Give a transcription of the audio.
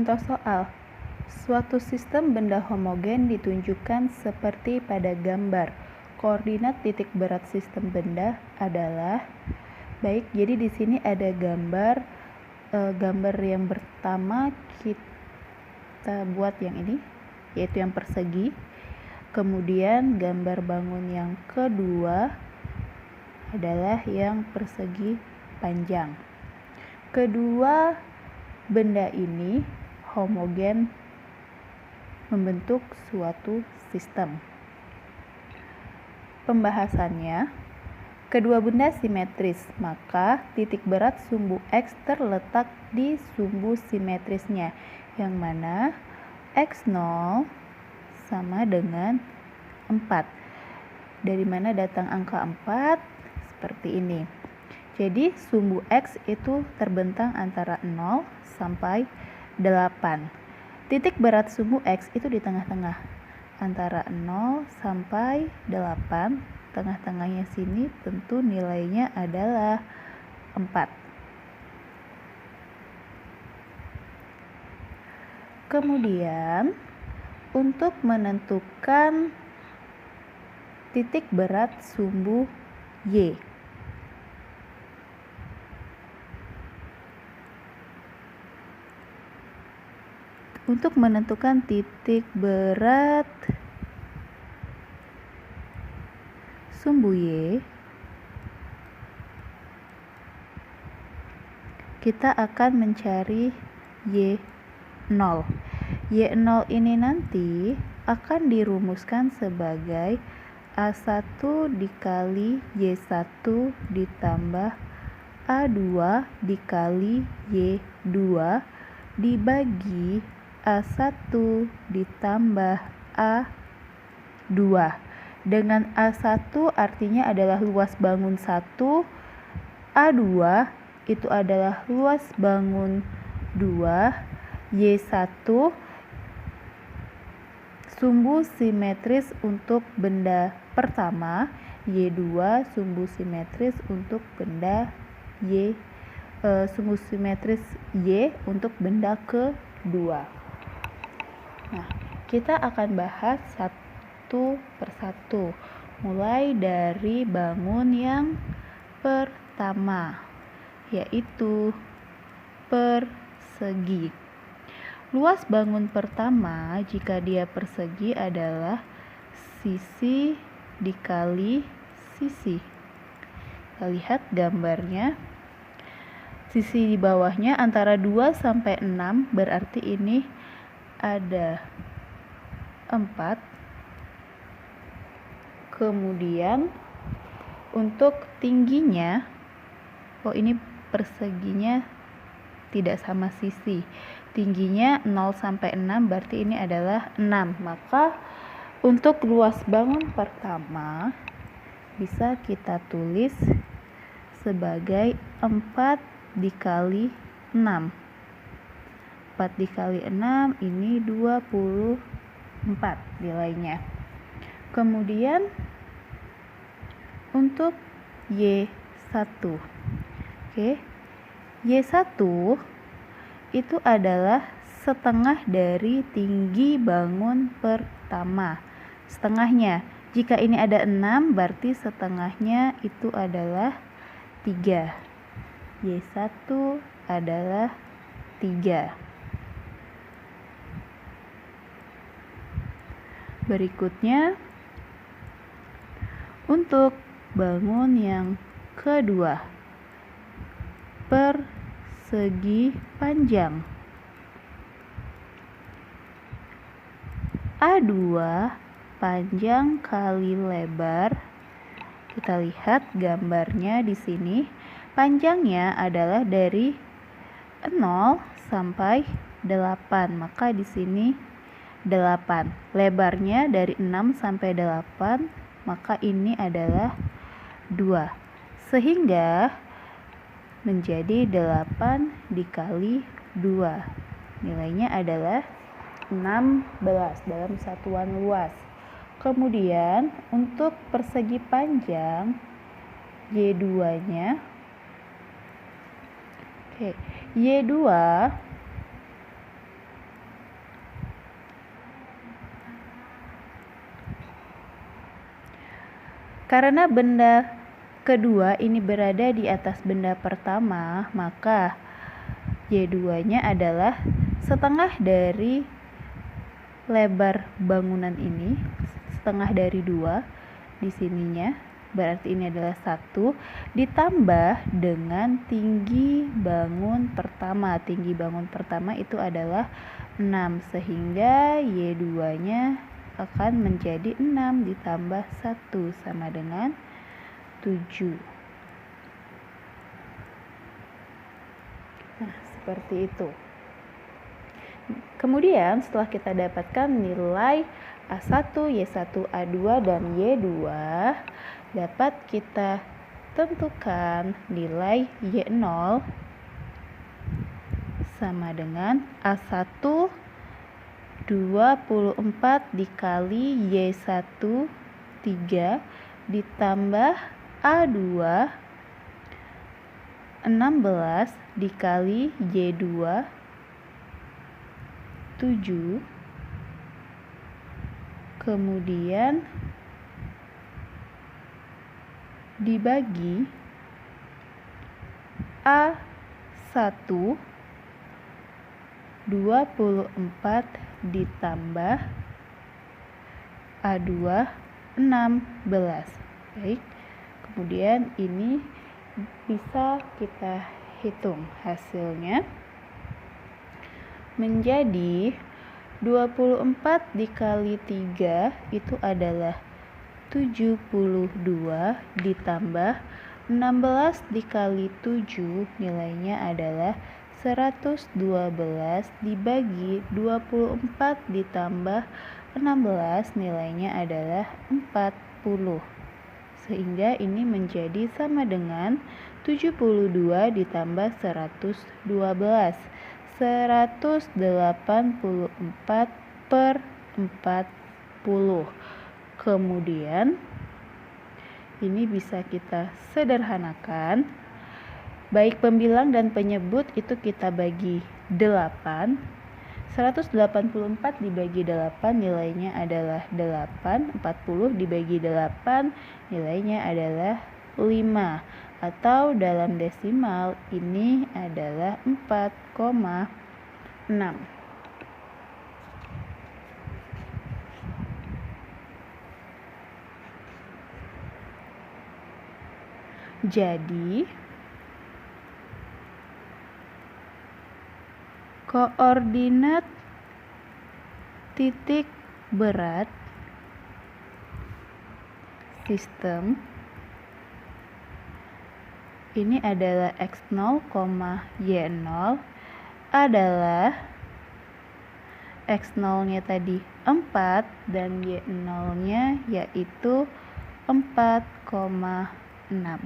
Contoh soal. Suatu sistem benda homogen ditunjukkan seperti pada gambar. Koordinat titik berat sistem benda adalah jadi di sini ada gambar yang pertama kita buat yang ini, yaitu yang persegi. Kemudian gambar bangun yang kedua adalah yang persegi panjang. Kedua benda ini homogen membentuk suatu sistem. Pembahasannya, kedua benda simetris, maka titik berat sumbu X terletak di sumbu simetrisnya, yang mana X0 sama dengan 4. Dari mana datang angka 4? Seperti ini. Jadi sumbu X itu terbentang antara 0 sampai 8. Titik berat sumbu X itu di tengah-tengah, antara 0 sampai 8. Tengah-tengahnya sini tentu nilainya adalah 4. Kemudian untuk menentukan titik berat sumbu Y, untuk menentukan titik berat sumbu Y, kita akan mencari Y0. Y0 ini nanti akan dirumuskan sebagai A1 dikali Y1 ditambah A2 dikali Y2 dibagi A1 ditambah A2. Dengan A1 artinya adalah luas bangun 1, A2 itu adalah luas bangun 2, Y1 sumbu simetris untuk benda pertama, Y2 sumbu simetris untuk benda sumbu simetris Y untuk benda kedua. Nah, kita akan bahas satu persatu, mulai dari bangun yang pertama, yaitu persegi. Luas bangun pertama jika dia persegi adalah sisi dikali sisi. Kita lihat gambarnya. Sisi di bawahnya antara 2 sampai 6, berarti ini ada 4. Kemudian untuk tingginya, ini perseginya tidak sama sisi. Tingginya 0 sampai 6, berarti ini adalah 6. Maka untuk luas bangun pertama bisa kita tulis sebagai 4 dikali 6. 4 dikali 6 ini 24 nilainya. Kemudian untuk Y1. Y1 itu adalah setengah dari tinggi bangun pertama. Setengahnya. Jika ini ada 6, berarti setengahnya itu adalah 3. Y1 adalah 3. Berikutnya, untuk bangun yang kedua, persegi panjang. A2 panjang kali lebar. Kita lihat gambarnya di sini. Panjangnya adalah dari 0 sampai 8. Maka di sini 8. Lebarnya dari 6 sampai 8, maka ini adalah 2. Sehingga menjadi 8 dikali 2. Nilainya adalah 16 dalam satuan luas. Kemudian untuk persegi panjang Y2-nya, Y2 Karena benda kedua ini berada di atas benda pertama, maka Y2-nya adalah setengah dari lebar bangunan ini, setengah dari 2 di sininya, berarti ini adalah 1, ditambah dengan tinggi bangun pertama. Tinggi bangun pertama itu adalah 6, sehingga Y2-nya akan menjadi 6 ditambah 1 sama dengan 7. Nah, seperti itu. Kemudian setelah kita dapatkan nilai A1, Y1, A2, dan Y2, dapat kita tentukan nilai Y0 sama dengan A1 24 dikali Y1 3 ditambah A2 16 dikali Y2 7, kemudian dibagi A1 24 ditambah A2 16. Baik, kemudian ini bisa kita hitung hasilnya menjadi 24 dikali 3 itu adalah 72 ditambah 16 dikali 7 nilainya adalah 112 dibagi 24 ditambah 16 nilainya adalah 40. Sehingga ini menjadi sama dengan 72 ditambah 112. 184 per 40. Kemudian ini bisa kita sederhanakan. Baik pembilang dan penyebut itu kita bagi 8. 184 dibagi 8 nilainya adalah 8. 40 dibagi 8 nilainya adalah 5. Atau dalam desimal ini adalah 4,6. Jadi koordinat titik berat sistem ini adalah X0, Y0 adalah X0-nya tadi 4 dan Y0-nya yaitu 4,6.